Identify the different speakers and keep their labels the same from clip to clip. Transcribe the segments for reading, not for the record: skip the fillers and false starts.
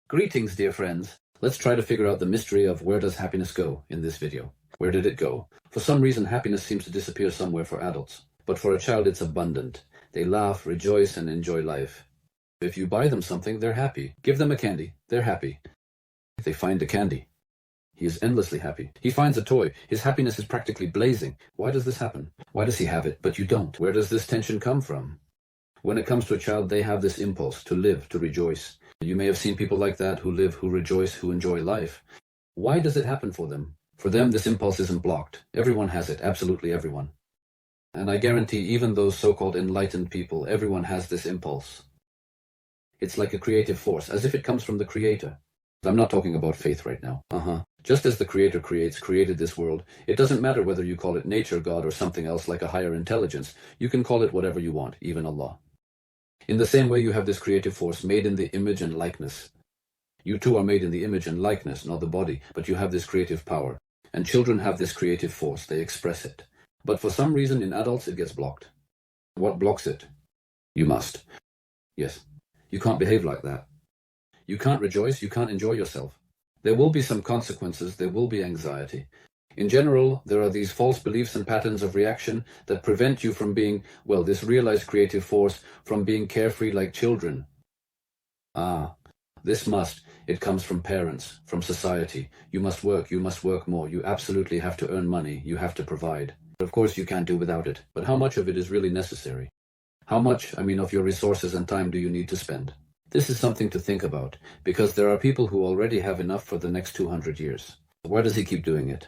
Speaker 1: Greetings, dear friends. Let's try to figure out the mystery of where does happiness go in this video. Where did it go? For some reason, happiness seems to disappear somewhere for adults. But for a child, it's abundant. They laugh, rejoice, and enjoy life. If you buy them something, they're happy. Give them a candy, they're happy. They find a candy. He is endlessly happy. He finds a toy. His happiness is practically blazing. Why does this happen? Why does he have it, but you don't? Where does this tension come from? When it comes to a child, they have this impulse to live, to rejoice. You may have seen people like that who live, who rejoice, who enjoy life. Why does it happen for them? For them, this impulse isn't blocked. Everyone has it, absolutely everyone. And I guarantee even those so-called enlightened people, everyone has this impulse. It's like a creative force, as if it comes from the Creator. I'm not talking about faith right now. Just as the Creator created this world, it doesn't matter whether you call it nature, God, or something else like a higher intelligence. You can call it whatever you want, even Allah. In the same way, you have this creative force made in the image and likeness. You too are made in the image and likeness, not the body, but you have this creative power. And children have this creative force, they express it. But for some reason in adults it gets blocked. What blocks it? You must. Yes, you can't behave like that. You can't rejoice, you can't enjoy yourself. There will be some consequences, there will be anxiety. In general, there are these false beliefs and patterns of reaction that prevent you from being, well, this realized creative force, from being carefree like children. It comes from parents, from society. You must work more, you absolutely have to earn money, you have to provide. Of course you can't do without it, but how much of it is really necessary? How much, of your resources and time do you need to spend? This is something to think about, because there are people who already have enough for the next 200 years. Why does he keep doing it?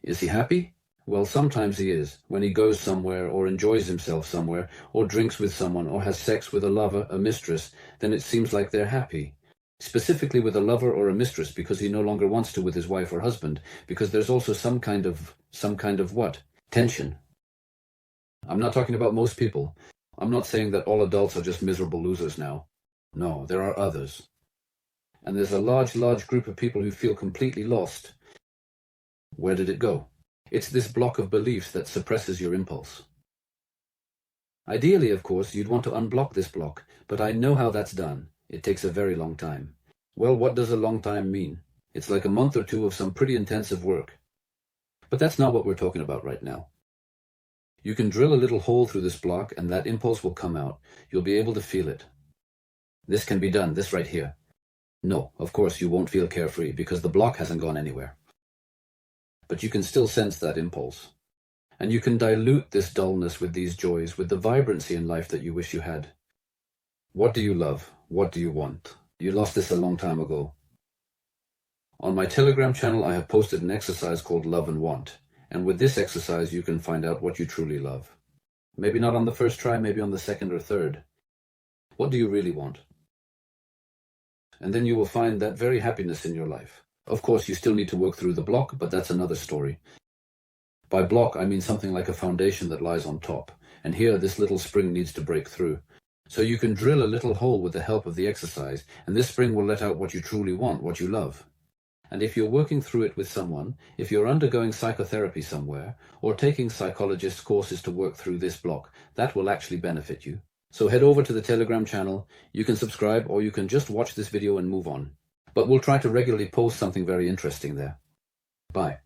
Speaker 1: Is he happy? Well, sometimes he is. When he goes somewhere, or enjoys himself somewhere, or drinks with someone, or has sex with a lover, a mistress, then it seems like they're happy. Specifically with a lover or a mistress, because he no longer wants to with his wife or husband, because there's also some kind of what? Tension. I'm not talking about most people. I'm not saying that all adults are just miserable losers now. No, there are others. And there's a large group of people who feel completely lost. Where did it go? It's this block of beliefs that suppresses your impulse. Ideally, of course, you'd want to unblock this block, but I know how that's done. It takes a very long time. Well, what does a long time mean? It's like a month or two of some pretty intensive work. But that's not what we're talking about right now. You can drill a little hole through this block and that impulse will come out. You'll be able to feel it. This can be done, this right here. No, of course you won't feel carefree because the block hasn't gone anywhere. But you can still sense that impulse. And you can dilute this dullness with these joys, with the vibrancy in life that you wish you had. What do you love? What do you want? You lost this a long time ago. On my Telegram channel, I have posted an exercise called Love and Want. And with this exercise, you can find out what you truly love. Maybe not on the first try, maybe on the second or third. What do you really want? And then you will find that very happiness in your life. Of course, you still need to work through the block, but that's another story. By block, I mean something like a foundation that lies on top. And here, this little spring needs to break through. So you can drill a little hole with the help of the exercise, and this spring will let out what you truly want, what you love. And if you're working through it with someone, if you're undergoing psychotherapy somewhere, or taking psychologist courses to work through this block, that will actually benefit you. So head over to the Telegram channel, you can subscribe, or you can just watch this video and move on. But we'll try to regularly post something very interesting there. Bye.